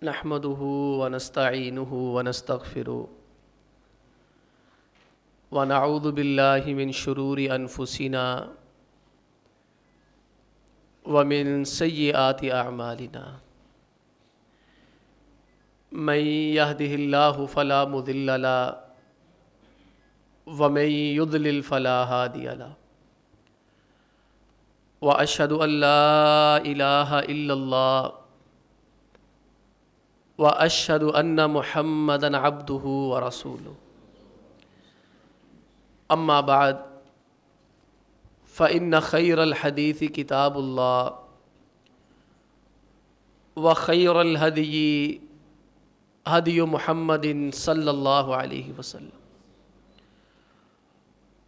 نحمده ونستعینه ونستغفره ونعوذ باللہ من شرور انفسنا ومن سیئات اعمالنا من يهده الله فلا مضل له ومن يضلل فلا هادي له واشهد ان لا اله الا الله واشهد ان محمدا عبده ورسوله اما بعد فان خير الحديث كتاب الله وخير الهدي هدي محمد صلى الله عليه وسلم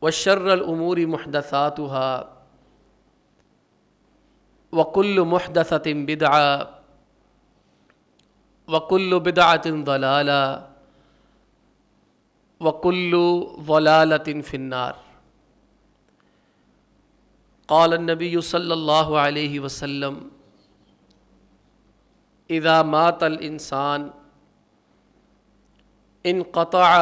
وشر الامور محدثاتها وكل محدثة بدعة وَكُلُّ بِدْعَةٍ ضَلَالَةٍ وَكُلُّ ضَلَالَةٍ فِي النَّارِ قال النبي صلی اللہ علیہ وسلم اذا مات الانسان انقطع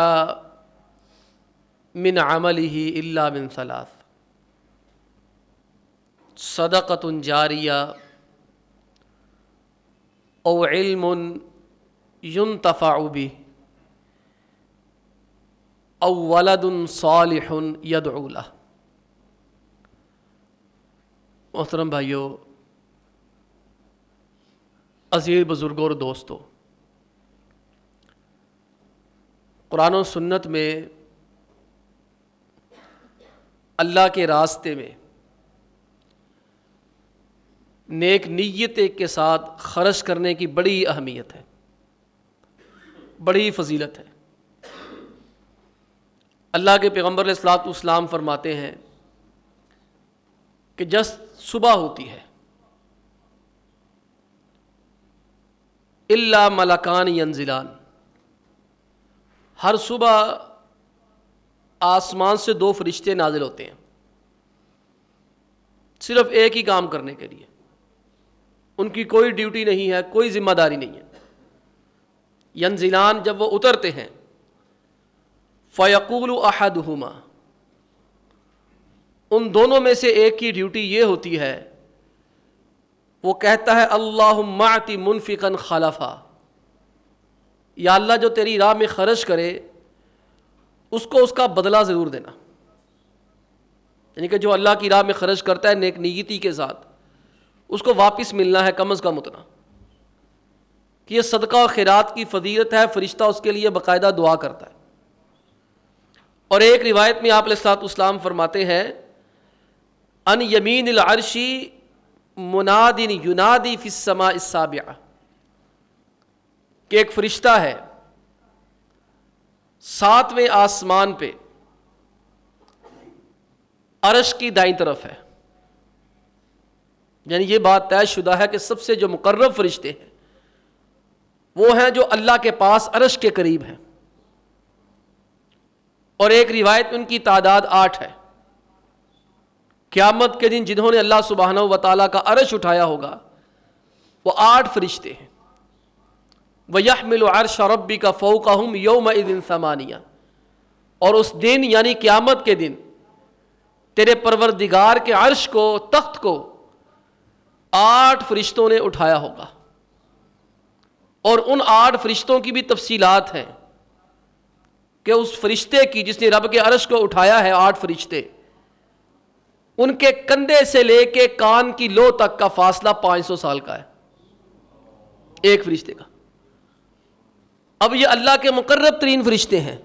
من عمله الا من ثلاث صدقة جاریہ او علم ينتفع به او ولد صالح يدعو له۔ محترم بھائیو، عزیز بزرگوں اور دوستو، قرآن و سنت میں اللہ کے راستے میں نیک نیت کے ساتھ خرچ کرنے کی بڑی اہمیت ہے، بڑی فضیلت ہے۔ اللہ کے پیغمبر علیہ الصلوۃ والسلام فرماتے ہیں کہ جب صبح ہوتی ہے الا ملکان ینزلان، ہر صبح آسمان سے دو فرشتے نازل ہوتے ہیں صرف ایک ہی کام کرنے کے لیے، ان کی کوئی ڈیوٹی نہیں ہے، کوئی ذمہ داری نہیں ہے۔ ینزلان، جب وہ اترتے ہیں، فیقول احدہما، ان دونوں میں سے ایک کی ڈیوٹی یہ ہوتی ہے، وہ کہتا ہے اللہم اعط منفقا خلفا، یا اللہ جو تیری راہ میں خرچ کرے اس کو اس کا بدلہ ضرور دینا، یعنی کہ جو اللہ کی راہ میں خرچ کرتا ہے نیک نیتی کے ساتھ، اس کو واپس ملنا ہے کم از کم اتنا۔ کہ یہ صدقہ و خیرات کی فضیلت ہے، فرشتہ اس کے لیے باقاعدہ دعا کرتا ہے۔ اور ایک روایت میں آپ علیہ الصلوۃ والسلام فرماتے ہیں ان یمین العرش مناد ینادی فی السماء السابعہ، کہ ایک فرشتہ ہے 7ویں آسمان پہ، عرش کی دائیں طرف ہے، یعنی یہ بات طے شدہ ہے کہ سب سے جو مقرب فرشتے ہیں وہ ہیں جو اللہ کے پاس عرش کے قریب ہیں۔ اور ایک روایت میں ان کی تعداد 8 ہے۔ قیامت کے دن جنہوں نے اللہ سبحانہ و تعالیٰ کا عرش اٹھایا ہوگا وہ 8 فرشتے ہیں۔ وَيَحْمِلُ عَرْشَ رَبِّكَ فَوْقَهُمْ يَوْمَئِذٍ ثَمَانِيَةٌ، اور اس دن یعنی قیامت کے دن تیرے پروردگار کے عرش کو، تخت کو 8 فرشتوں نے اٹھایا ہوگا۔ اور ان 8 فرشتوں کی بھی تفصیلات ہیں کہ اس فرشتے کی جس نے رب کے عرش کو اٹھایا ہے، 8 فرشتے، ان کے کندھے سے لے کے کان کی لو تک کا فاصلہ 500 سال کا ہے ایک فرشتے کا۔ اب یہ اللہ کے مقرب ترین فرشتے ہیں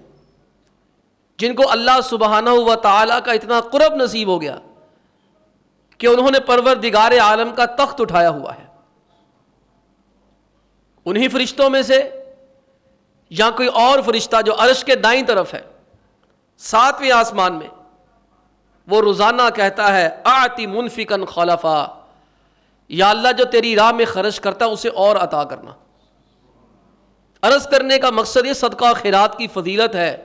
جن کو اللہ سبحانہ و تعالیٰ کا اتنا قرب نصیب ہو گیا کہ انہوں نے پروردگار عالم کا تخت اٹھایا ہوا ہے۔ انہی فرشتوں میں سے یا کوئی اور فرشتہ جو عرش کے دائیں طرف ہے 7ویں آسمان میں، وہ روزانہ کہتا ہے اعطی منفقا خلفا، یا اللہ جو تیری راہ میں خرچ کرتا ہے اسے اور عطا کرنا۔ عرض کرنے کا مقصد یہ صدقہ و خیرات کی فضیلت ہے۔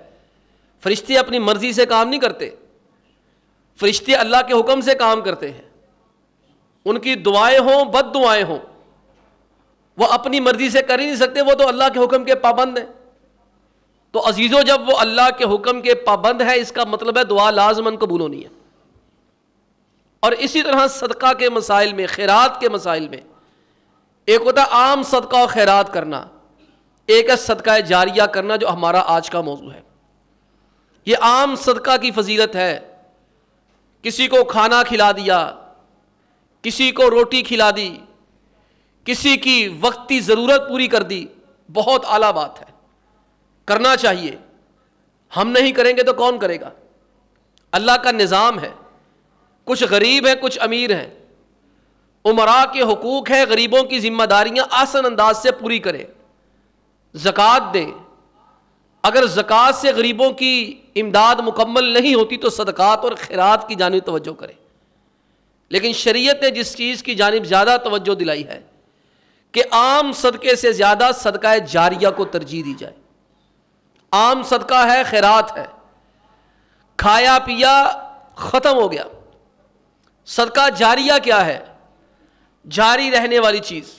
فرشتے اپنی مرضی سے کام نہیں کرتے، فرشتے اللہ کے حکم سے کام کرتے ہیں۔ ان کی دعائیں ہوں بد دعائیں ہوں، وہ اپنی مرضی سے کر ہی نہیں سکتے، وہ تو اللہ کے حکم کے پابند ہیں۔ تو عزیزو جب وہ اللہ کے حکم کے پابند ہے، اس کا مطلب ہے دعا لازماً قبول ہونی ہے۔ اور اسی طرح صدقہ کے مسائل میں، خیرات کے مسائل میں، ایک ہوتا ہے عام صدقہ و خیرات کرنا، ایک ہے صدقہ جاریہ کرنا جو ہمارا آج کا موضوع ہے۔ یہ عام صدقہ کی فضیلت ہے، کسی کو کھانا کھلا دیا، کسی کو روٹی کھلا دی، کسی کی وقتی ضرورت پوری کر دی، بہت اعلیٰ بات ہے، کرنا چاہیے۔ ہم نہیں کریں گے تو کون کرے گا؟ اللہ کا نظام ہے، کچھ غریب ہیں کچھ امیر ہیں، امراء کے حقوق ہیں، غریبوں کی ذمہ داریاں آسان انداز سے پوری کریں، زکوٰۃ دیں۔ اگر زکوٰۃ سے غریبوں کی امداد مکمل نہیں ہوتی تو صدقات اور خیرات کی جانب توجہ کریں۔ لیکن شریعت نے جس چیز کی جانب زیادہ توجہ دلائی ہے کہ عام صدقے سے زیادہ صدقہ جاریہ کو ترجیح دی جائے۔ عام صدقہ ہے، خیرات ہے، کھایا پیا ختم ہو گیا۔ صدقہ جاریہ کیا ہے؟ جاری رہنے والی چیز،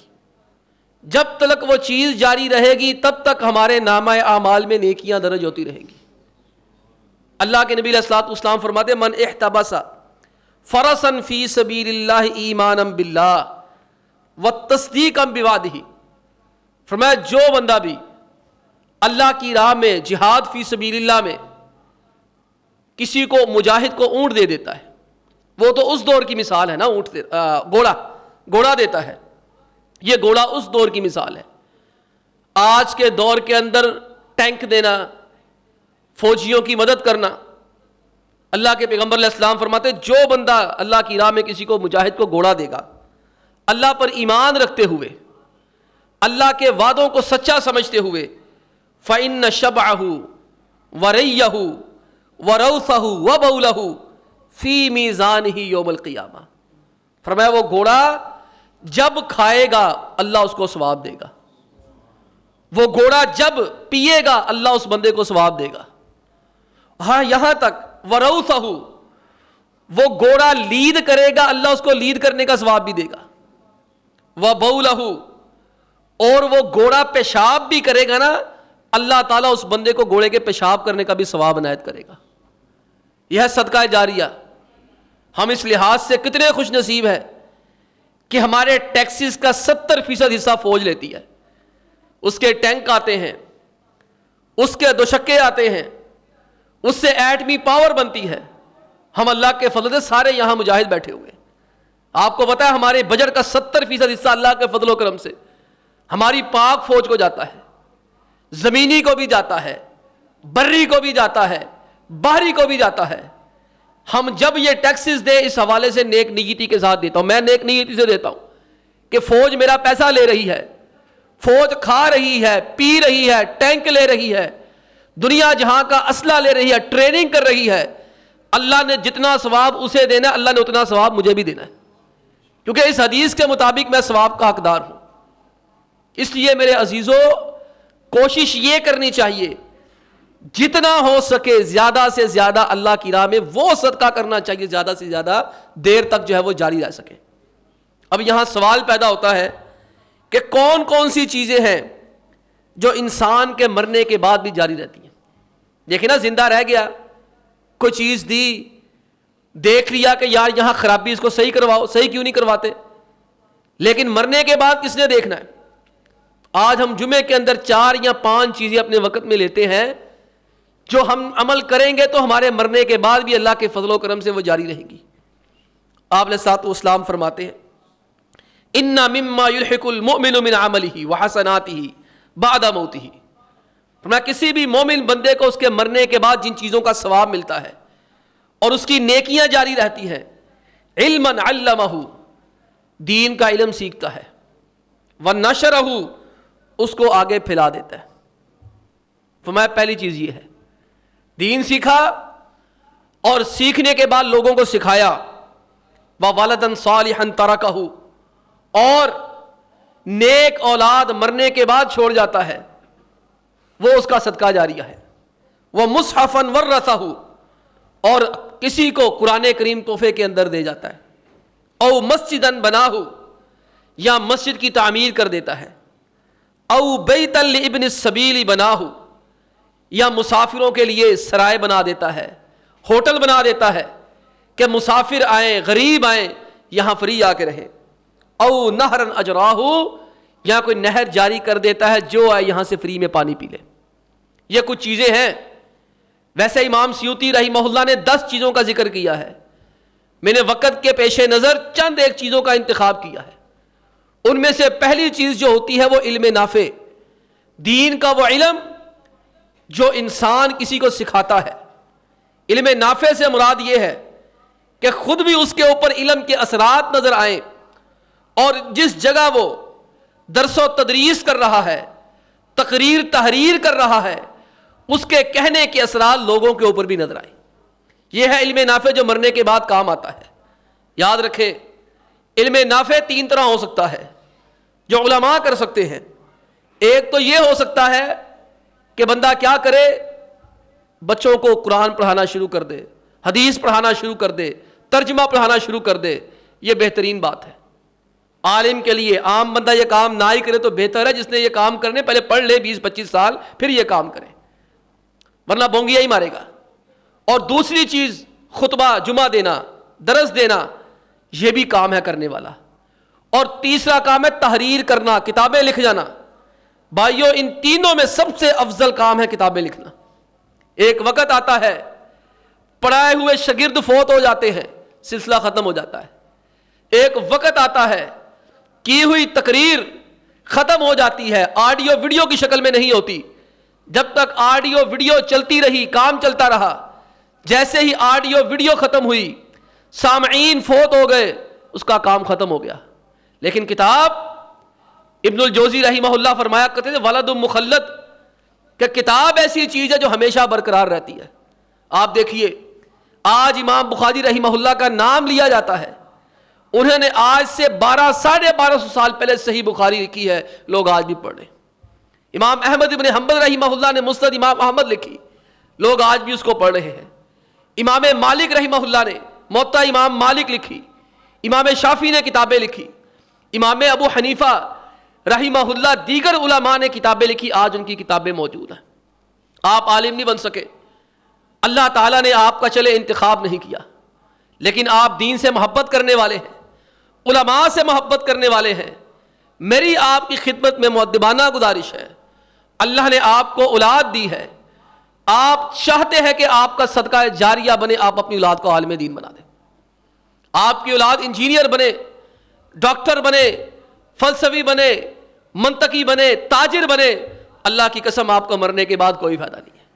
جب تک وہ چیز جاری رہے گی تب تک ہمارے نامہ اعمال میں نیکیاں درج ہوتی رہیں گی۔ اللہ کے نبی علیہ الصلوۃ والسلام فرماتے من احتبس فرسا فی سبیل اللہ ایمانا باللہ والتصدیقا بوعدہ، فرمایا جو بندہ بھی اللہ کی راہ میں، جہاد فی سبیل اللہ میں کسی کو، مجاہد کو اونٹ دے دیتا ہے، وہ تو اس دور کی مثال ہے نا، اونٹ گھوڑا دیتا ہے، یہ گھوڑا اس دور کی مثال ہے۔ آج کے دور کے اندر ٹینک دینا، فوجیوں کی مدد کرنا، اللہ کے پیغمبر علیہ السلام فرماتے جو بندہ اللہ کی راہ میں کسی کو، مجاہد کو گھوڑا دے گا، اللہ پر ایمان رکھتے ہوئے، اللہ کے وعدوں کو سچا سمجھتے ہوئے، فَإِنَّ شَبْعَهُ وَرَيَّهُ وَرَوْثَهُ وَبَوْلَهُ فِي مِيزَانِهِ يَوْمَ الْقِيَامَةِ، فرمایا وہ گھوڑا جب کھائے گا اللہ اس کو ثواب دے گا، وہ گھوڑا جب پیے گا اللہ اس بندے کو ثواب دے گا۔ ہاں یہاں تک وَرَوْثَهُ، وہ گھوڑا لید کرے گا اللہ اس کو لید کرنے کا ثواب بھی دے گا۔ وَبَوْلَهُ، اور وہ گھوڑا پیشاب بھی کرے گا نا، اللہ تعالیٰ اس بندے کو گھوڑے کے پیشاب کرنے کا بھی ثواب عنایت کرے گا۔ یہ ہے صدقہ جاریہ۔ ہم اس لحاظ سے کتنے خوش نصیب ہیں کہ ہمارے ٹیکسز کا 70% حصہ فوج لیتی ہے، اس کے ٹینک آتے ہیں، اس کے دوشکے آتے ہیں، اس سے ایٹمی پاور بنتی ہے۔ ہم اللہ کے فضل سے سارے یہاں مجاہد بیٹھے ہوئے ہیں۔ آپ کو پتا ہے ہمارے بجٹ کا 70% حصہ اللہ کے فضل و کرم سے ہماری پاک فوج کو جاتا ہے، زمینی کو بھی جاتا ہے، بری کو بھی جاتا ہے، باہری کو بھی جاتا ہے۔ ہم جب یہ ٹیکسز دیں، اس حوالے سے نیک نیتی کے ساتھ دیتا ہوں، میں نیک نیتی سے دیتا ہوں کہ فوج میرا پیسہ لے رہی ہے، فوج کھا رہی ہے، پی رہی ہے، ٹینک لے رہی ہے، دنیا جہاں کا اسلحہ لے رہی ہے، ٹریننگ کر رہی ہے، اللہ نے جتنا ثواب اسے دینا ہے اللہ نے اتنا ثواب مجھے بھی دینا ہے، کیونکہ اس حدیث کے مطابق میں ثواب کا حقدار ہوں۔ اس لیے میرے عزیزو کوشش یہ کرنی چاہیے جتنا ہو سکے زیادہ سے زیادہ اللہ کی راہ میں وہ صدقہ کرنا چاہیے، زیادہ سے زیادہ دیر تک جو ہے وہ جاری رہ سکے۔ اب یہاں سوال پیدا ہوتا ہے کہ کون کون سی چیزیں ہیں جو انسان کے مرنے کے بعد بھی جاری رہتی ہیں۔ دیکھیں نا، زندہ رہ گیا، کوئی چیز دی، دیکھ لیا کہ یار یہاں خرابی، اس کو صحیح کرواؤ، صحیح کیوں نہیں کرواتے، لیکن مرنے کے بعد کس نے دیکھنا ہے؟ آج ہم جمعے کے اندر 4 یا 5 چیزیں اپنے وقت میں لیتے ہیں جو ہم عمل کریں گے تو ہمارے مرنے کے بعد بھی اللہ کے فضل و کرم سے وہ جاری رہیں گی۔ آپ علیہ الصلوۃ والسلام فرماتے ہیں اِنَّ مِمَّا يُلْحِقُ الْمُؤْمِنُ مِنْ عَمَلِهِ وَحَسَنَاتِهِ بَعْدَ مَوْتِهِ، فرمایا کسی بھی مومن بندے کو اس کے مرنے کے بعد جن چیزوں کا ثواب ملتا ہے اور اس کی نیکیاں جاری رہتی ہیں، علمًا علمہ، دین کا علم سیکھتا ہے، وَنَشَرَهُ، اس کو آگے پھیلا دیتا ہے۔ فرمایا پہلی چیز یہ ہے، دین سیکھا اور سیکھنے کے بعد لوگوں کو سکھایا، وَوَلَدًا صَالِحًا تَرَكَهُ، اور نیک اولاد مرنے کے بعد چھوڑ جاتا ہے، وہ اس کا صدقہ جاریہ ہے۔ وَمُصْحَفًا وَرَّثَهُ، اور کسی کو قرآن کریم تحفے کے اندر دے جاتا ہے، او مسجدًا بناہُ، یا مسجد کی تعمیر کر دیتا ہے، او بیتا لابن السبیل بناہ، یا مسافروں کے لیے سرائے بنا دیتا ہے، ہوٹل بنا دیتا ہے کہ مسافر آئیں، غریب آئیں، یہاں فری آ کے رہیں۔ او نہرن اجراہ، یا کوئی نہر جاری کر دیتا ہے، جو آئے یہاں سے فری میں پانی پی لے۔ یہ کچھ چیزیں ہیں۔ ویسے امام سیوطی رحمہ اللہ نے 10 چیزوں کا ذکر کیا ہے، میں نے وقت کے پیش نظر چند ایک چیزوں کا انتخاب کیا ہے۔ ان میں سے پہلی چیز جو ہوتی ہے وہ علم نافع، دین کا وہ علم جو انسان کسی کو سکھاتا ہے۔ علم نافع سے مراد یہ ہے کہ خود بھی اس کے اوپر علم کے اثرات نظر آئیں، اور جس جگہ وہ درس و تدریس کر رہا ہے، تقریر تحریر کر رہا ہے، اس کے کہنے کے اثرات لوگوں کے اوپر بھی نظر آئیں۔ یہ ہے علم نافع جو مرنے کے بعد کام آتا ہے۔ یاد رکھیں، علم نافع 3 طرح ہو سکتا ہے جو علماء کر سکتے ہیں۔ ایک تو یہ ہو سکتا ہے کہ بندہ کیا کرے، بچوں کو قرآن پڑھانا شروع کر دے، حدیث پڑھانا شروع کر دے، ترجمہ پڑھانا شروع کر دے۔ یہ بہترین بات ہے عالم کے لیے۔ عام بندہ یہ کام نہ ہی کرے تو بہتر ہے، جس نے یہ کام کرنے پہلے پڑھ لے 20-25 سال، پھر یہ کام کرے، ورنہ بونگیا ہی مارے گا۔ اور دوسری چیز خطبہ جمعہ دینا، درس دینا، یہ بھی کام ہے کرنے والا۔ اور تیسرا کام ہے تحریر کرنا، کتابیں لکھ جانا۔ بھائیوں، ان تینوں میں سب سے افضل کام ہے کتابیں لکھنا۔ ایک وقت آتا ہے پڑھائے ہوئے شاگرد فوت ہو جاتے ہیں، سلسلہ ختم ہو جاتا ہے۔ ایک وقت آتا ہے کی ہوئی تقریر ختم ہو جاتی ہے، آڈیو ویڈیو کی شکل میں نہیں ہوتی۔ جب تک آڈیو ویڈیو چلتی رہی، کام چلتا رہا، جیسے ہی آڈیو ویڈیو ختم ہوئی، سامعین فوت ہو گئے، اس کا کام ختم ہو گیا۔ لیکن کتاب، ابن الجوزی رحمہ اللہ فرمایا کرتے تھے ولد مخلد، کہ کتاب ایسی چیز ہے جو ہمیشہ برقرار رہتی ہے۔ آپ دیکھیے، آج امام بخاری رحمہ اللہ کا نام لیا جاتا ہے، انہوں نے آج سے 1200 سال پہلے صحیح بخاری لکھی ہے، لوگ آج بھی پڑھ رہے ہیں۔ امام احمد ابن حنبل رحمہ اللہ نے مسند امام احمد لکھی، لوگ آج بھی اس کو پڑھ رہے ہیں۔ امام مالک رحمہ اللہ نے موطا امام مالک لکھی، امام شافعی نے کتابیں لکھی، امام ابو حنیفہ رحمہ اللہ، دیگر علماء نے کتابیں لکھی، آج ان کی کتابیں موجود ہیں۔ آپ عالم نہیں بن سکے، اللہ تعالیٰ نے آپ کا چلے انتخاب نہیں کیا، لیکن آپ دین سے محبت کرنے والے ہیں، علماء سے محبت کرنے والے ہیں۔ میری آپ کی خدمت میں مؤدبانہ گزارش ہے، اللہ نے آپ کو اولاد دی ہے، آپ چاہتے ہیں کہ آپ کا صدقہ جاریہ بنے، آپ اپنی اولاد کو عالم دین بنا دیں۔ آپ کی اولاد انجینئر بنے، ڈاکٹر بنے، فلسفی بنے، منطقی بنے، تاجر بنے، اللہ کی قسم آپ کو مرنے کے بعد کوئی فائدہ نہیں ہے۔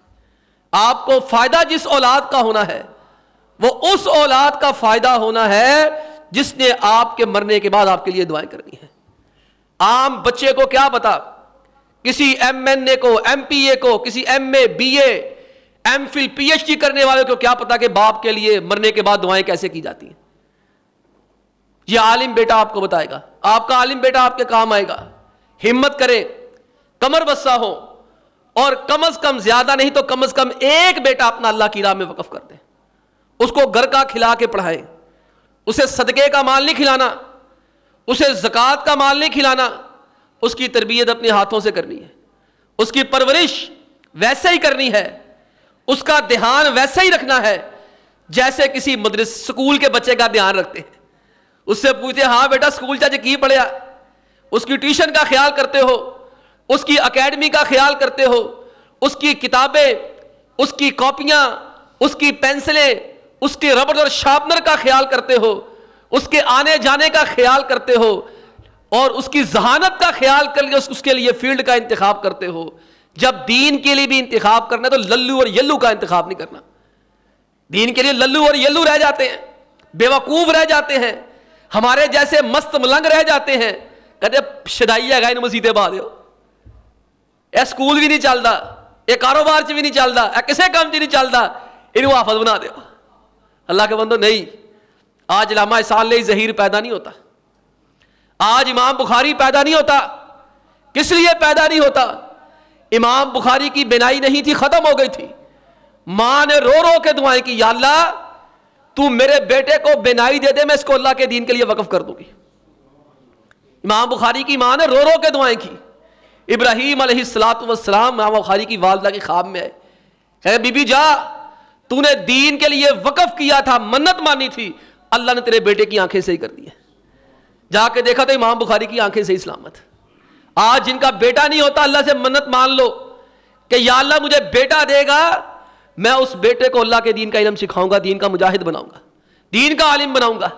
آپ کو فائدہ جس اولاد کا ہونا ہے وہ اس اولاد کا فائدہ ہونا ہے جس نے آپ کے مرنے کے بعد آپ کے لیے دعائیں کرنی ہیں۔ عام بچے کو کیا پتا، کسی ایم این اے کو، ایم پی اے کو، کسی M A, B A, M Phil, P H D کرنے والے کو کیا پتا کہ باپ کے لیے مرنے کے بعد دعائیں کیسے کی جاتی ہیں؟ یہ عالم بیٹا آپ کو بتائے گا، آپ کا عالم بیٹا آپ کے کام آئے گا۔ ہمت کریں، کمر بستہ ہو، اور کم از کم، زیادہ نہیں تو کم از کم ایک بیٹا اپنا اللہ کی راہ میں وقف کر دیں، اس کو گھر کا کھلا کے پڑھائیں، اسے صدقے کا مال نہیں کھلانا، اسے زکوٰۃ کا مال نہیں کھلانا، اس کی تربیت اپنے ہاتھوں سے کرنی ہے، اس کی پرورش ویسے ہی کرنی ہے، اس کا دھیان ویسے ہی رکھنا ہے جیسے کسی سکول کے بچے کا دھیان رکھتے ہیں۔ اس سے پوچھتے ہاں بیٹا سکول چاچے کی پڑھیا، اس کی ٹیوشن کا خیال کرتے ہو، اس کی اکیڈمی کا خیال کرتے ہو، اس کی کتابیں، اس کی کاپیاں، اس کی پینسلیں، اس کے ربڑ اور شارپنر کا خیال کرتے ہو، اس کے آنے جانے کا خیال کرتے ہو، اور اس کی ذہانت کا خیال کر کے اس کے لیے فیلڈ کا انتخاب کرتے ہو۔ جب دین کے لیے بھی انتخاب کرنا ہے تو للو اور یلو کا انتخاب نہیں کرنا۔ دین کے لیے للو اور یلو رہ جاتے ہیں، بے وقوف رہ جاتے ہیں، ہمارے جیسے مست ملنگ رہ جاتے ہیں، کہتے شدائی ہے گا ان مسیطے با دیو، اے سکول بھی نہیں چلتا، اے کاروبار چ بھی نہیں چلتا، اے کسے کام چ نہیں چلتا، انہوں حافظ بنا دیو۔ اللہ کے بندو نہیں، آج علامہ احسان علیہ ظہیر پیدا نہیں ہوتا، آج امام بخاری پیدا نہیں ہوتا۔ کس لیے پیدا نہیں ہوتا؟ امام بخاری کی بینائی نہیں تھی، ختم ہو گئی تھی، ماں نے رو رو کے دعائیں کی، یا اللہ تو میرے بیٹے کو بینائی دے دے، میں اس کو اللہ کے دین کے لیے وقف کر دوں گی۔ امام بخاری کی ماں نے رو رو کے دعائیں کی، ابراہیم علیہ الصلوۃ والسلام امام بخاری کی والدہ کی خواب میں آئے، کہ بی بی جا، تو نے دین کے لیے وقف کیا تھا، منت مانی تھی، اللہ نے تیرے بیٹے کی آنکھیں صحیح کر دی ہے۔ جا کے دیکھا تو امام بخاری کی آنکھیں صحیح سلامت۔ آج جن کا بیٹا نہیں ہوتا اللہ سے منت مان لو کہ یا اللہ مجھے بیٹا دے گا، میں اس بیٹے کو اللہ کے دین کا علم سکھاؤں گا، دین کا مجاہد بناؤں گا، دین کا عالم بناؤں گا۔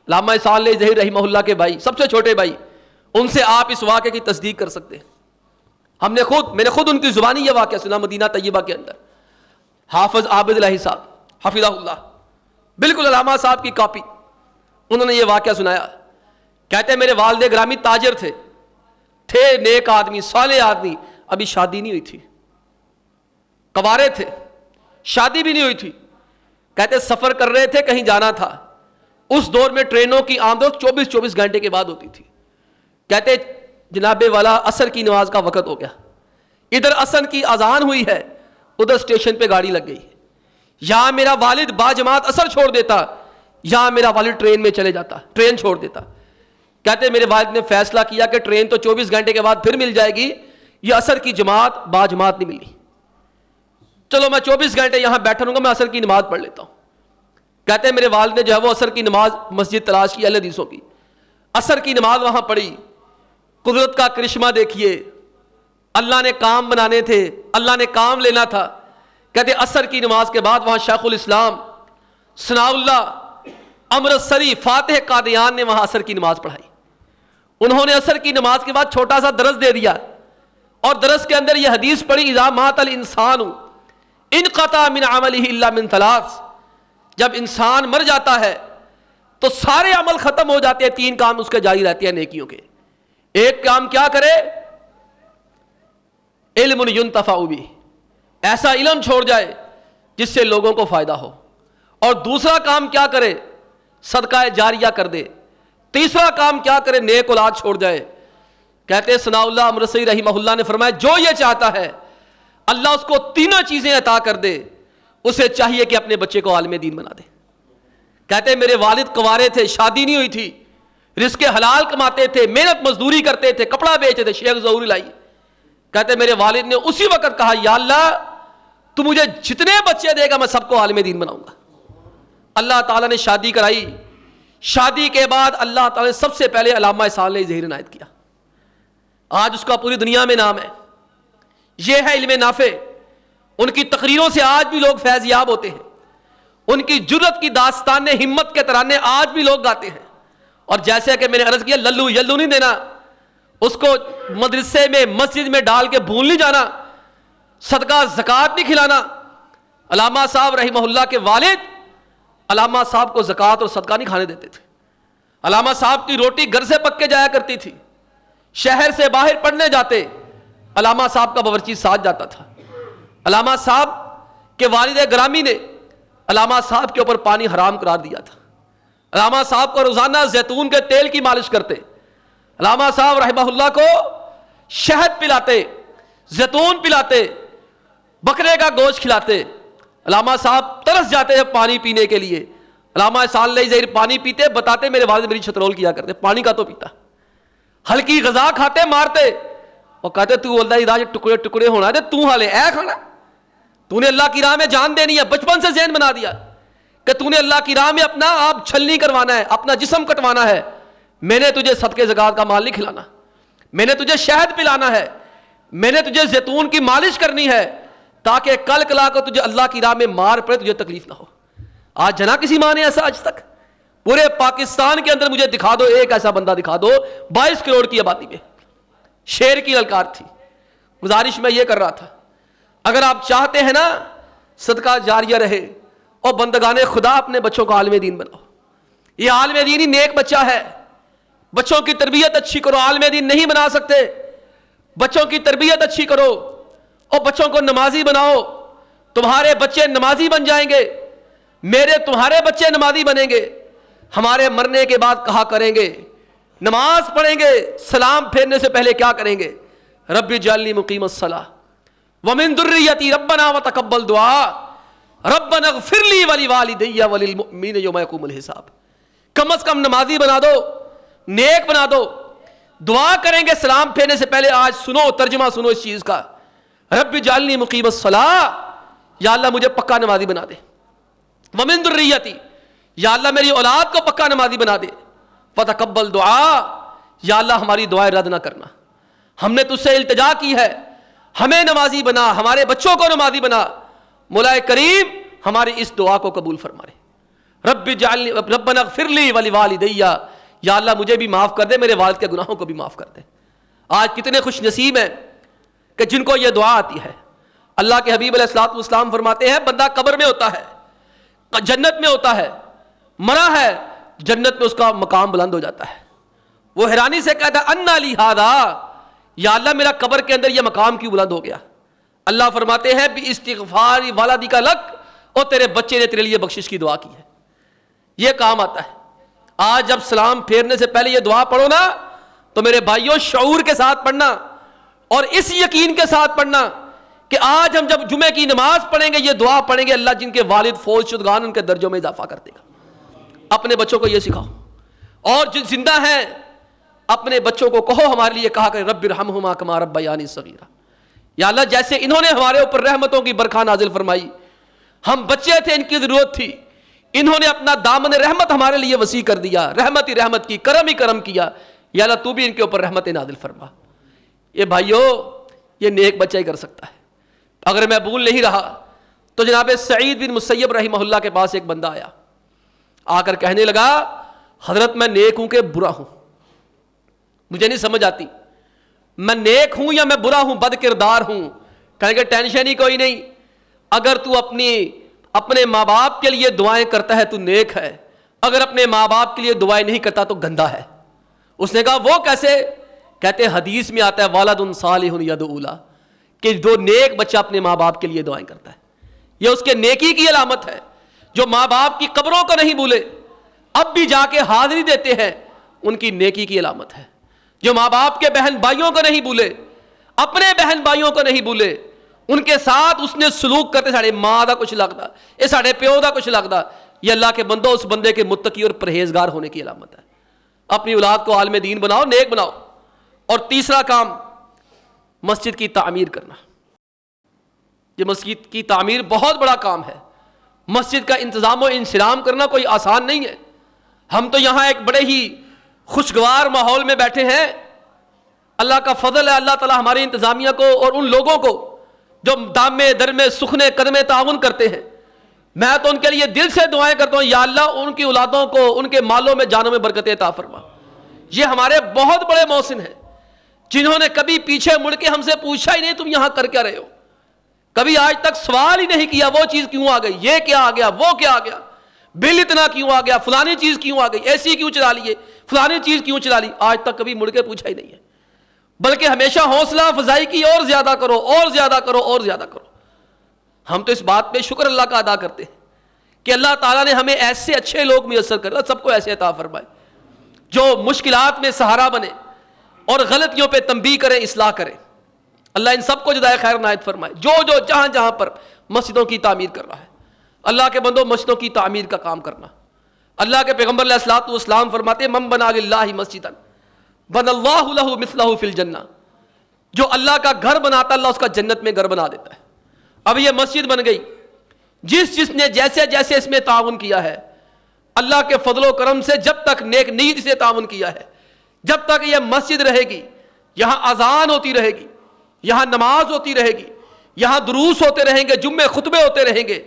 علامہ صالح ظہیر رحمہ اللہ کے بھائی، سب سے چھوٹے بھائی، ان سے آپ اس واقعے کی تصدیق کر سکتے ہیں۔ میں نے خود ان کی زبانی یہ واقعہ سنا مدینہ طیبہ کے اندر۔ حافظ عابد الہی صاحب حفظہ اللہ، بالکل علامہ صاحب کی کاپی، انہوں نے یہ واقعہ سنایا۔ کہتے ہیں میرے والد گرامی تاجر تھے نیک آدمی، صالح آدمی، ابھی شادی نہیں ہوئی تھی، کنوارے تھے، شادی بھی نہیں ہوئی تھی۔ کہتے سفر کر رہے تھے، کہیں جانا تھا۔ اس دور میں ٹرینوں کی آمد 24 گھنٹے کے بعد ہوتی تھی۔ کہتے جناب والا عصر کی نماز کا وقت ہو گیا، ادھر عصر کی اذان ہوئی ہے، ادھر اسٹیشن پہ گاڑی لگ گئی، یہاں میرا والد باجماعت عصر چھوڑ دیتا، یہاں میرا والد ٹرین میں چلے جاتا، ٹرین چھوڑ دیتا۔ کہتے میرے والد نے فیصلہ کیا کہ ٹرین تو 24 گھنٹے کے بعد پھر مل جائے گی، یہ عصر کی جماعت باجماعت نہیں ملی، چلو میں 24 گھنٹے یہاں بیٹھا رہوں گا، میں عصر کی نماز پڑھ لیتا ہوں۔ کہتے ہیں میرے والد نے جو ہے وہ عصر کی نماز مسجد تلاش کی اہل حدیثوں کی، عصر کی نماز وہاں پڑھی۔ قدرت کا کرشمہ دیکھیے، اللہ نے کام بنانے تھے، اللہ نے کام لینا تھا۔ کہتے عصر کی نماز کے بعد وہاں شیخ الاسلام ثناء اللہ امرتسری فاتح قادیان نے وہاں عصر کی نماز پڑھائی۔ انہوں نے عصر کی نماز کے بعد چھوٹا سا درس دے دیا، اور درس کے اندر یہ حدیث پڑھی، اذا مات الانسان انقطع من عملہ الا من ثلاث، جب انسان مر جاتا ہے تو سارے عمل ختم ہو جاتے ہیں، 3 کام اس کے جاری رہتے ہیں نیکیوں کے۔ ایک کام کیا کرے؟ علم ينتفع بہ، ایسا علم چھوڑ جائے جس سے لوگوں کو فائدہ ہو۔ اور دوسرا کام کیا کرے؟ صدقہ جاریہ کر دے۔ تیسرا کام کیا کرے؟ نیک اولاد چھوڑ جائے۔ کہتے ثناء اللہ امرتسری رحمہ اللہ نے فرمایا جو یہ چاہتا ہے اللہ اس کو تینوں چیزیں عطا کر دے، اسے چاہیے کہ اپنے بچے کو عالم دین بنا دے۔ کہتے میرے والد کنوارے تھے، شادی نہیں ہوئی تھی، رزق حلال کماتے تھے، محنت مزدوری کرتے تھے، کپڑا بیچتے تھے، شیخ ظہور لائی۔ کہتے میرے والد نے اسی وقت کہا یا اللہ تو مجھے جتنے بچے دے گا میں سب کو عالم دین بناؤں گا۔ اللہ تعالیٰ نے شادی کرائی۔ شادی کے بعد اللہ تعالیٰ نے سب سے پہلے علامہ صالح ظہیر عنایت کیا، آج اس کا پوری دنیا میں نام ہے۔ یہ ہے علم نافع۔ ان کی تقریروں سے آج بھی لوگ فیض یاب ہوتے ہیں، ان کی جرت کی داستان ہمت کے ترانے آج بھی لوگ گاتے ہیں۔ اور جیسے کہ میں نے عرض کیا للو یلو نہیں دینا، اس کو مدرسے میں مسجد میں ڈال کے بھول نہیں جانا، صدقہ زکوٰۃ نہیں کھلانا۔ علامہ صاحب رحمہ اللہ کے والد علامہ صاحب کو زکوٰۃ اور صدقہ نہیں کھانے دیتے تھے۔ علامہ صاحب کی روٹی گھر سے پک کے جایا کرتی تھی، شہر سے باہر پڑھنے جاتے علامہ صاحب کا باورچی ساتھ جاتا تھا۔ علامہ صاحب کے والد گرامی نے علامہ صاحب کے اوپر پانی حرام قرار دیا تھا۔ علامہ صاحب کو روزانہ زیتون کے تیل کی مالش کرتے، علامہ صاحب رحمہ اللہ کو شہد پلاتے، زیتون پلاتے، بکرے کا گوشت کھلاتے۔ علامہ صاحب ترس جاتے ہیں پانی پینے کے لیے۔ علامہ صالح ظہیر پانی پیتے، بتاتے میرے والد میری چھترول کیا کرتے، پانی کا تو پیتا۔ ہلکی غذا کھاتے مارتے، اور کہتے تو اللہ راج ٹکڑے ٹکڑے ہونا ہے تو حالے اے کھانا، تو نے اللہ کی راہ میں جان دینی ہے۔ بچپن سے ذہن بنا دیا کہ تو نے اللہ کی راہ میں اپنا آپ چھلنی کروانا ہے، اپنا جسم کٹوانا ہے۔ میں نے تجھے صدقے زکوٰۃ کا مال نہیں کھلانا، میں نے تجھے شہد پلانا ہے، میں نے تجھے زیتون کی مالش کرنی ہے، تاکہ کل کلا کو تجھے اللہ کی راہ میں مار پڑے تجھے تکلیف نہ ہو۔ آج جنا کسی ماں نے ایسا آج تک پورے پاکستان کے اندر مجھے دکھا دو، ایک ایسا بندہ دکھا دو 22 کروڑ کی آبادی میں۔ شیر کی للکار تھی۔ گزارش میں یہ کر رہا تھا اگر آپ چاہتے ہیں نا صدقہ جاریہ رہے اور بندگان خدا اپنے بچوں کو عالم دین بناؤ۔ یہ عالم دین ہی نیک بچہ ہے۔ بچوں کی تربیت اچھی کرو، عالم دین نہیں بنا سکتے، بچوں کی تربیت اچھی کرو اور بچوں کو نمازی بناؤ، تمہارے بچے نمازی بن جائیں گے، میرے تمہارے بچے نمازی بنیں گے۔ ہمارے مرنے کے بعد کہا کریں گے، نماز پڑھیں گے، سلام پھیرنے سے پہلے کیا کریں گے؟ رب اجعلنی مقیم الصلاۃ ومن ذریتی ربنا وتقبل دعا ربنا اغفر لی ولوالدی وللمؤمنین یوم یقوم الحساب۔ کم از کم نمازی بنا دو، نیک بنا دو، دعا کریں گے سلام پھیرنے سے پہلے. آج سنو, ترجمہ سنو اس چیز کا. رب اجعلنی مقیم الصلاۃ, یا اللہ مجھے پکا نمازی بنا دے. ومن ذریتی, یا اللہ میری اولاد کو پکا نمازی بنا دے. فتقبل دعا, یا اللہ ہماری دعائیں رد نہ کرنا. ہم نے تجھ سے التجا کی ہے, ہمیں نمازی بنا, ہمارے بچوں کو نمازی بنا. مولا کریم ہماری اس دعا کو قبول فرما. رب اجعلنی ربنا اغفر لی ولوالدی, یا اللہ مجھے بھی معاف کر دے, میرے والد کے گناہوں کو بھی معاف کر دے. آج کتنے خوش نصیب ہیں کہ جن کو یہ دعا آتی ہے. اللہ کے حبیب علیہ الصلوۃ والسلام فرماتے ہیں بندہ قبر میں ہوتا ہے, جنت میں ہوتا ہے, مرا ہے, جنت میں اس کا مقام بلند ہو جاتا ہے. وہ حیرانی سے کہتا ہے انا لی ھذا, یا اللہ میرا قبر کے اندر یہ مقام کیوں بلند ہو گیا. اللہ فرماتے ہیں باستغفار والدک لک, اور تیرے بچے نے تیرے لیے بخشش کی دعا کی ہے. یہ کام آتا ہے. آج جب سلام پھیرنے سے پہلے یہ دعا پڑھو نا, تو میرے بھائیوں شعور کے ساتھ پڑھنا اور اس یقین کے ساتھ پڑھنا کہ آج ہم جب جمعے کی نماز پڑھیں گے, یہ دعا پڑھیں گے, اللہ جن کے والد فوت شدگان ان کے درجوں میں اضافہ کر دے گا. اپنے بچوں کو یہ سکھاؤ, اور جو زندہ ہیں اپنے بچوں کو کہو ہمارے لیے کہا کہ رب ارحمہما کما ربیانی صغیرا, یا اللہ جیسے انہوں نے ہمارے اوپر رحمتوں کی برکھا نازل فرمائی, ہم بچے تھے, ان کی ضرورت تھی, انہوں نے اپنا دامن رحمت ہمارے لیے وسیع کر دیا, رحمت ہی رحمت کی, کرم ہی کرم کیا, یا اللہ تو بھی ان کے اوپر رحمت نازل فرما. یہ بھائیو یہ نیک بچہ ہی کر سکتا ہے. اگر میں بھول نہیں رہا تو جناب سعید بن مسیب رحمہ اللہ کے پاس ایک بندہ آیا, آ کر کہنے لگا حضرت میں نیک ہوں کہ برا ہوں, مجھے نہیں سمجھ آتی, میں نیک ہوں یا میں برا ہوں, بد کردار ہوں. کہیں کہ ٹینشن ہی کوئی نہیں, اگر تو اپنے ماں باپ کے لیے دعائیں کرتا ہے تو نیک ہے, اگر اپنے ماں باپ کے لیے دعائیں نہیں کرتا تو گندا ہے. اس نے کہا وہ کیسے؟ کہتے حدیث میں آتا ہے والد صالح یدعو له, کہ جو نیک بچہ اپنے ماں باپ کے لیے دعائیں کرتا ہے یہ اس کے نیکی کی علامت ہے. جو ماں باپ کی قبروں کو نہیں بھولے, اب بھی جا کے حاضری دیتے ہیں, ان کی نیکی کی علامت ہے. جو ماں باپ کے بہن بھائیوں کو نہیں بھولے, اپنے بہن بھائیوں کو نہیں بھولے, ان کے ساتھ اس نے سلوک کرتے ساڑھے ماں دا کچھ لگتا, یہ ساڑھے پیو دا کچھ لگتا, یہ اللہ کے بندوں اس بندے کے متقی اور پرہیزگار ہونے کی علامت ہے. اپنی اولاد کو عالم دین بناؤ, نیک بناؤ. اور تیسرا کام مسجد کی تعمیر کرنا. یہ مسجد کی تعمیر بہت بڑا کام ہے. مسجد کا انتظام و انسلام کرنا کوئی آسان نہیں ہے. ہم تو یہاں ایک بڑے ہی خوشگوار ماحول میں بیٹھے ہیں, اللہ کا فضل ہے, اللہ تعالی ہماری انتظامیہ کو اور ان لوگوں کو جو دامے درمے سخنے قدمے تعاون کرتے ہیں, میں تو ان کے لیے دل سے دعائیں کرتا ہوں, یا اللہ ان کی اولادوں کو, ان کے مالوں میں, جانوں میں برکت عطا فرما. یہ ہمارے بہت بڑے محسن ہیں جنہوں نے کبھی پیچھے مڑ کے ہم سے پوچھا ہی نہیں تم یہاں کر کیا رہے ہو, کبھی آج تک سوال ہی نہیں کیا وہ چیز کیوں آ گئی, یہ کیا آ گیا, وہ کیا آ گیا, بل اتنا کیوں آ گیا, فلانی چیز کیوں آ گئی, ایسی کیوں چلا لیے, فلانی چیز کیوں چلا لی. آج تک کبھی مڑ کے پوچھا ہی نہیں ہے, بلکہ ہمیشہ حوصلہ افزائی کی, اور زیادہ کرو, اور زیادہ کرو, اور زیادہ کرو. ہم تو اس بات پہ شکر اللہ کا ادا کرتے ہیں کہ اللہ تعالیٰ نے ہمیں ایسے اچھے لوگ میسر کر, سب کو ایسے عطا فرمائے جو مشکلات میں سہارا بنے اور غلطیوں پہ تنبیہ کریں, اصلاح کریں. اللہ ان سب کو جزائے خیر عنایت فرمائے. جو جہاں جہاں پر مسجدوں کی تعمیر کر رہا ہے, اللہ کے بندوں مسجدوں کی تعمیر کا کام کرنا. اللہ کے پیغمبر علیہ الصلوۃ والسلام فرماتے ہیں من بنا للہ مسجدا بنى اللہ لہ مثلہ فی الجنہ, جو اللہ کا گھر بناتا اللہ اس کا جنت میں گھر بنا دیتا ہے. اب یہ مسجد بن گئی, جس نے جیسے جیسے اس میں تعاون کیا ہے, اللہ کے فضل و کرم سے جب تک نیک نیت سے تعاون کیا ہے, جب تک یہ مسجد رہے گی, یہاں اذان ہوتی رہے گی, یہاں نماز ہوتی رہے گی, یہاں دروس ہوتے رہیں گے, جمعے خطبے ہوتے رہیں گے,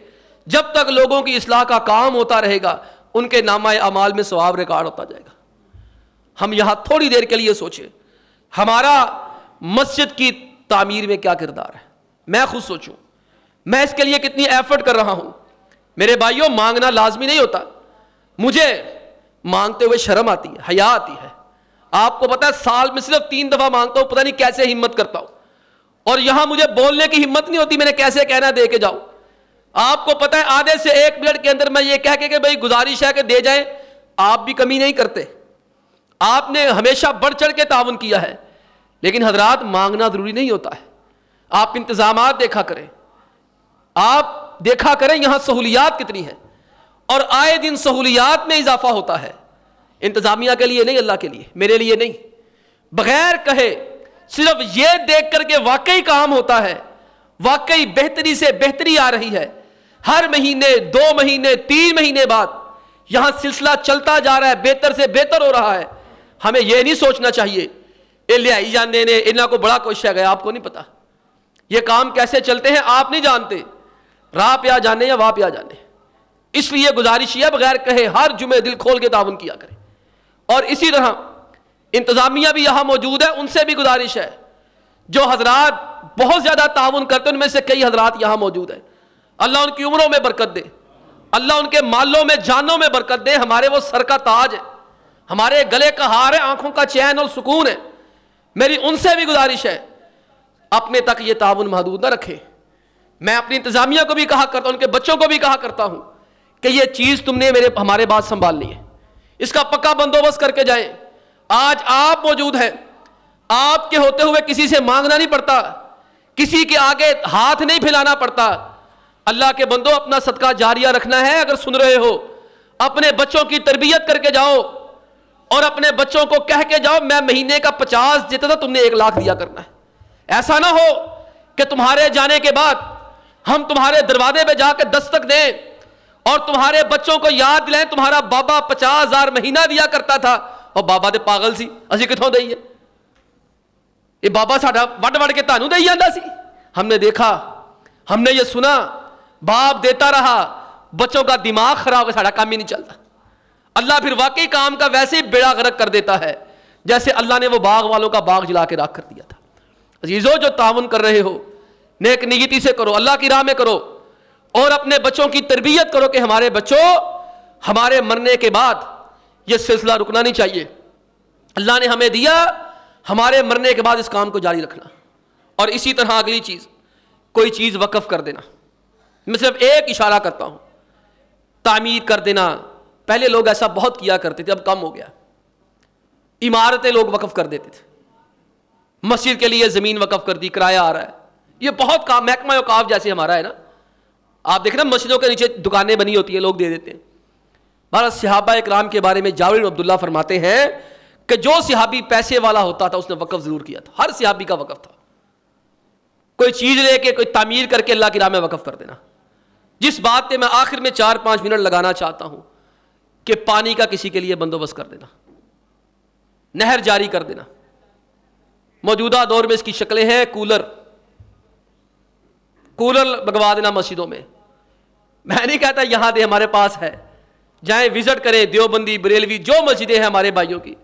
جب تک لوگوں کی اصلاح کا کام ہوتا رہے گا, ان کے نامہ اعمال میں ثواب ریکارڈ ہوتا جائے گا. ہم یہاں تھوڑی دیر کے لیے سوچیں ہمارا مسجد کی تعمیر میں کیا کردار ہے. میں خود سوچوں میں اس کے لیے کتنی ایفرٹ کر رہا ہوں. میرے بھائیوں, مانگنا لازمی نہیں ہوتا. مجھے مانگتے ہوئے شرم آتی ہے, حیا آتی ہے. آپ کو پتا ہے سال میں صرف 3 دفعہ مانگتا ہوں, پتہ نہیں کیسے ہمت کرتا ہوں, اور یہاں مجھے بولنے کی ہمت نہیں ہوتی میں نے کیسے کہنا دے کے جاؤں. آپ کو پتا ہے آدھے سے 1 منٹ کے اندر میں یہ کہہ کے کہ بھائی گزارش ہے کہ دے جائیں, آپ بھی کمی نہیں کرتے, آپ نے ہمیشہ بڑھ چڑھ کے تعاون کیا ہے. لیکن حضرات مانگنا ضروری نہیں ہوتا ہے. آپ انتظامات دیکھا کریں, آپ دیکھا کریں یہاں سہولیات کتنی ہیں, اور آئے دن سہولیات میں اضافہ ہوتا ہے. انتظامیہ کے لیے نہیں, اللہ کے لیے, میرے لیے نہیں. بغیر کہے صرف یہ دیکھ کر کے واقعی کام ہوتا ہے, واقعی بہتری سے بہتری آ رہی ہے, ہر مہینے 2 مہینے 3 مہینے بعد یہاں سلسلہ چلتا جا رہا ہے, بہتر سے بہتر ہو رہا ہے. ہمیں یہ نہیں سوچنا چاہیے یہ لے آئی جانے نے انہاں کو بڑا کوشش ہے گیا, آپ کو نہیں پتا یہ کام کیسے چلتے ہیں, آپ نہیں جانتے, راہ پہ آ جانے یا واہ پہ آ جانے. اس لیے گزارش ہے بغیر کہے ہر جمعے دل کھول کے تعاون کیا کریں. اور اسی طرح انتظامیہ بھی یہاں موجود ہے, ان سے بھی گزارش ہے, جو حضرات بہت زیادہ تعاون کرتے ہیں ان میں سے کئی حضرات یہاں موجود ہیں, اللہ ان کی عمروں میں برکت دے, اللہ ان کے مالوں میں جانوں میں برکت دے. ہمارے وہ سر کا تاج ہے, ہمارے گلے کا ہار ہے, آنکھوں کا چین اور سکون ہے. میری ان سے بھی گزارش ہے اپنے تک یہ تعاون محدود نہ رکھے. میں اپنی انتظامیہ کو بھی کہا کرتا ہوں, ان کے بچوں کو بھی کہا کرتا ہوں کہ یہ چیز تم نے ہمارے بات سنبھالنی ہے, اس کا پکا بندوبست کر کے جائیں. آج آپ موجود ہیں, آپ کے ہوتے ہوئے کسی سے مانگنا نہیں پڑتا, کسی کے آگے ہاتھ نہیں پھیلانا پڑتا. اللہ کے بندو اپنا صدقہ جاریہ رکھنا ہے. اگر سن رہے ہو اپنے بچوں کی تربیت کر کے جاؤ اور اپنے بچوں کو کہہ کے جاؤ میں مہینے کا 50 دیتا تھا, تم نے 1 لاکھ دیا کرنا ہے. ایسا نہ ہو کہ تمہارے جانے کے بعد ہم تمہارے دروازے پہ جا کے دستک دیں اور تمہارے بچوں کو یاد دلائیں تمہارا بابا 50,000 مہینہ دیا کرتا تھا, اور بابا تے پاگل سی اسی کتوں دئیے, یہ بابا ساڈا وڈ وڈ کے تانوں دئی جاندا سی. ہم نے دیکھا, ہم نے یہ سنا, باپ دیتا رہا, بچوں کا دماغ خراب ہو, ساڈا کام ہی نہیں چلتا. اللہ پھر واقعی کام کا ویسے ہی بیڑا غرق کر دیتا ہے جیسے اللہ نے وہ باغ والوں کا باغ جلا کے راکھ کر دیا تھا. عزیزو, جو تعاون کر رہے ہو نیک نیتی سے کرو, اللہ کی راہ میں کرو, اور اپنے بچوں کی تربیت کرو کہ ہمارے بچوں ہمارے مرنے کے بعد یہ سلسلہ رکنا نہیں چاہیے. اللہ نے ہمیں دیا, ہمارے مرنے کے بعد اس کام کو جاری رکھنا. اور اسی طرح اگلی چیز, کوئی چیز وقف کر دینا. میں صرف ایک اشارہ کرتا ہوں, تعمیر کر دینا. پہلے لوگ ایسا بہت کیا کرتے تھے, اب کم ہو گیا. عمارتیں لوگ وقف کر دیتے تھے, مسجد کے لیے زمین وقف کر دی, کرایہ آ رہا ہے. یہ بہت کام محکمہ اوقاف جیسے ہمارا ہے نا, آپ دیکھیں نا مسجدوں کے نیچے دکانیں بنی ہوتی ہیں, لوگ دے دیتے ہیں. بہرحال صحابہ اکرام کے بارے میں جابر بن عبداللہ فرماتے ہیں کہ جو صحابی پیسے والا ہوتا تھا اس نے وقف ضرور کیا تھا. ہر صحابی کا وقف تھا, کوئی چیز لے کے کوئی تعمیر کر کے اللہ کی راہ میں وقف کر دینا. جس بات پہ میں آخر میں 4-5 منٹ لگانا چاہتا ہوں کہ پانی کا کسی کے لیے بندوبست کر دینا, نہر جاری کر دینا. موجودہ دور میں اس کی شکلیں ہیں, کولر لگوا دینا مسجدوں میں. میں نہیں کہتا یہاں دے, ہمارے پاس ہے, جائیں وزٹ کریں, دیوبندی بریلوی جو مسجدیں ہیں ہمارے بھائیوں کی,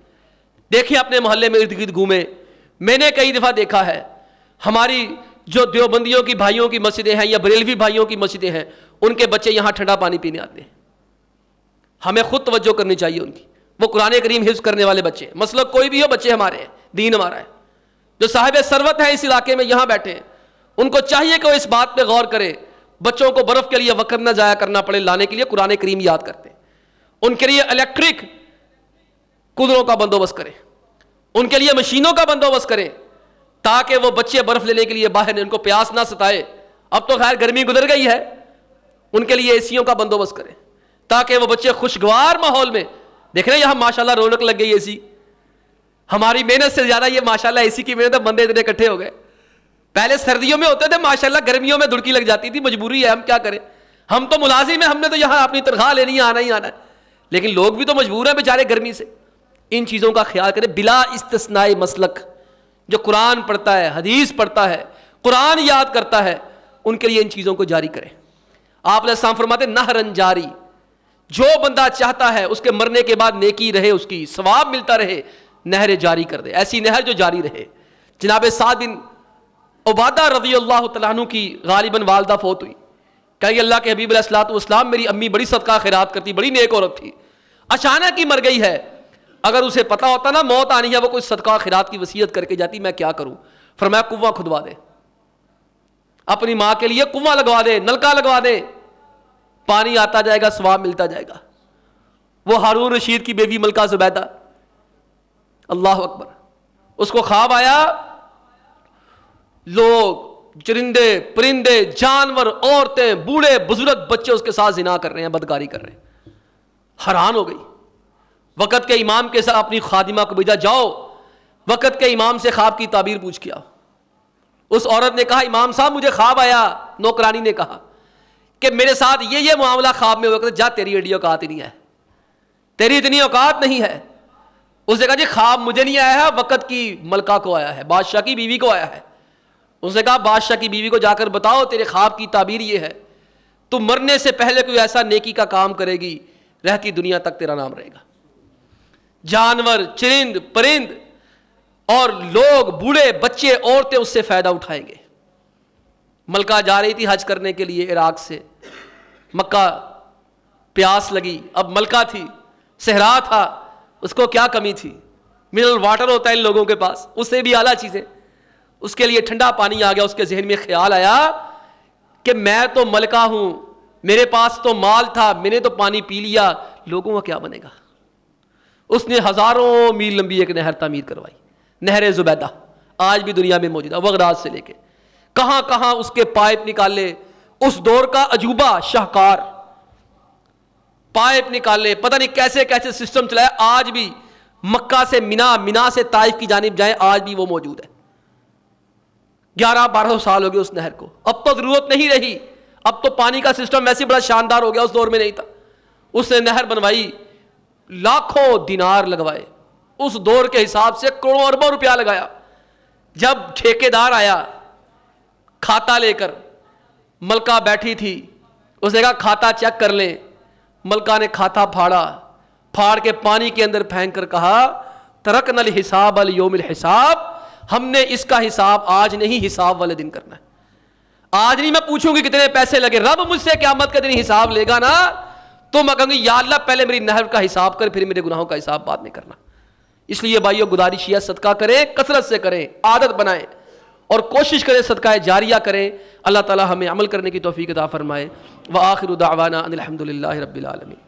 دیکھیں اپنے محلے میں ارد گرد گھومیں. میں نے کئی دفعہ دیکھا ہے ہماری جو دیوبندیوں کی بھائیوں کی مسجدیں ہیں یا بریلوی بھائیوں کی مسجدیں ہیں, ان کے بچے یہاں ٹھنڈا پانی پینے آتے ہیں. ہمیں خود توجہ کرنی چاہیے ان کی. وہ قرآن کریم حفظ کرنے والے بچے, مسئلہ کوئی بھی ہو, بچے ہمارے ہیں, دین ہمارا ہے. جو صاحب ثروت ہیں اس علاقے میں یہاں بیٹھے ہیں, ان کو چاہیے کہ وہ اس بات پہ غور کریں, بچوں کو برف کے لیے وقت نہ ضائع کرنا پڑے, لانے کے لیے قرآن کریم یاد کرتے ہیں. ان کے لیے الیکٹرک کولروں کا بندوبست کریں, ان کے لیے مشینوں کا بندوبست کریں تاکہ وہ بچے برف لینے کے لیے باہر, ان کو پیاس نہ ستائے. اب تو خیر گرمی گزر گئی ہے, ان کے لیے اے سیوں کا بندوبست کریں تاکہ وہ بچے خوشگوار ماحول میں. دیکھ رہے ہیں یہاں ماشاءاللہ رونق لگ گئی اے سی. ہماری محنت سے زیادہ یہ ماشاءاللہ اے سی کی محنت, بندے اتنے اکٹھے ہو گئے. پہلے سردیوں میں ہوتے تھے ماشاءاللہ, گرمیوں میں دھڑکی لگ جاتی تھی, مجبوری ہے, ہم کیا کریں, ہم تو ملازم ہیں, ہم نے تو یہاں اپنی تنخواہ لینی ہے, آنا ہی آنا ہے. لیکن لوگ بھی تو مجبور ہیں بیچارے گرمی سے. ان چیزوں کا خیال کریں بلا استثناء مسلک. جو قرآن پڑھتا ہے, حدیث پڑھتا ہے, قرآن یاد کرتا ہے, ان کے لیے ان چیزوں کو جاری کریں. آپ علیہ السلام فرماتے نہرن جاری, جو بندہ چاہتا ہے اس کے مرنے کے بعد نیکی رہے, اس کی ثواب ملتا رہے, نہر جاری کر دے, ایسی نہر جو جاری رہے. جناب سعد بن عبادہ رضی اللہ تعالیٰ عنہ کی غالباً والدہ فوت ہوئی. کہ اللہ کے حبیب علیہ الصلوۃ والسلام, میری امی بڑی صدقہ خیرات کرتی, بڑی نیک عورت تھی, اچانک ہی مر گئی ہے. اگر اسے پتا ہوتا نا موت آنی ہے, وہ کوئی صدقہ خیرات کی وصیت کر کے جاتی, میں کیا کروں. فرمایا کنواں کھدوا دے, اپنی ماں کے لیے کنواں لگوا دے, نلکا لگوا دے, پانی آتا جائے گا, ثواب ملتا جائے گا. وہ ہارون رشید کی بیوی ملکہ زبیدہ, اللہ اکبر, اس کو خواب آیا, لوگ چرندے پرندے جانور عورتیں بوڑھے بزرگ بچے اس کے ساتھ زنا کر رہے ہیں, بدکاری کر رہے ہیں. حیران ہو گئی. وقت کے امام کے ساتھ اپنی خادمہ کو بھیجا, جاؤ وقت کے امام سے خواب کی تعبیر پوچھ کیا. اس عورت نے کہا امام صاحب مجھے خواب آیا. نوکرانی نے کہا کہ میرے ساتھ یہ معاملہ خواب میں ہوا. جا تیری ایڈی اوقات ہی نہیں ہے, تیری اتنی اوقات نہیں ہے. اس نے کہا جی خواب مجھے نہیں آیا ہے, وقت کی ملکہ کو آیا ہے, بادشاہ کی بیوی کو آیا ہے. اس نے کہا بادشاہ کی بیوی کو جا کر بتاؤ تیرے خواب کی تعبیر یہ ہے, تو مرنے سے پہلے کوئی ایسا نیکی کا کام کرے گی رہتی دنیا تک تیرا نام رہے گا. جانور, چرند, پرند اور لوگ, بوڑھے, بچے, عورتیں اس سے فائدہ اٹھائیں گے. ملکہ جا رہی تھی حج کرنے کے لیے عراق سے مکہ, پیاس لگی. اب ملکہ تھی, صحرا تھا, اس کو کیا کمی تھی؟ منرل واٹر ہوتا ہے ان لوگوں کے پاس, اس سے بھی اعلیٰ چیزیں. اس کے لیے ٹھنڈا پانی آ گیا. اس کے ذہن میں خیال آیا کہ میں تو ملکہ ہوں, میرے پاس تو مال تھا, میں نے تو پانی پی لیا, لوگوں کا کیا بنے گا؟ اس نے ہزاروں میل لمبی ایک نہر تعمیر کروائی, نہر زبیدہ, آج بھی دنیا میں موجود ہے. بغداد سے لے کے کہاں کہاں اس کے پائپ نکالے. اس دور کا عجوبہ شاہکار, پائپ نکالے, پتہ نہیں کیسے کیسے سسٹم چلایا. آج بھی مکہ سے منا, منا سے طائف کی جانب جائیں, آج بھی وہ موجود ہے. 1100-1200 سال ہو گئے اس نہر کو. اب تو ضرورت نہیں رہی, اب تو پانی کا سسٹم ویسے بڑا شاندار ہو گیا, اس دور میں نہیں تھا. اس نے نہر بنوائی, لاکھوں دینار لگوائے, اس دور کے حساب سے کروڑوں اربوں روپیہ لگایا. جب ٹھیکیدار آیا کھاتا لے کر, ملکہ بیٹھی تھی, اس نے کہا کھاتا چیک کر لیں. ملکہ نے کھاتا پھاڑا, پھاڑ کے پانی کے اندر پھینک کر کہا ترکنا الحساب الیوم الحساب, ہم نے اس کا حساب آج نہیں, حساب والے دن کرنا ہے. آج نہیں میں پوچھوں گی کتنے پیسے لگے, رب مجھ سے قیامت کے دن حساب لے گا نا, تو میں کہوں گی یا اللہ پہلے میری نہر کا حساب کر, پھر میرے گناہوں کا حساب بعد میں کرنا. اس لیے بھائیو گزارش یہ صدقہ کریں, کثرت سے کریں, عادت بنائیں اور کوشش کریں صدقہ جاریہ کریں. اللہ تعالی ہمیں عمل کرنے کی توفیق عطا فرمائے. وآخر دعوانا ان الحمد للہ رب العالمین.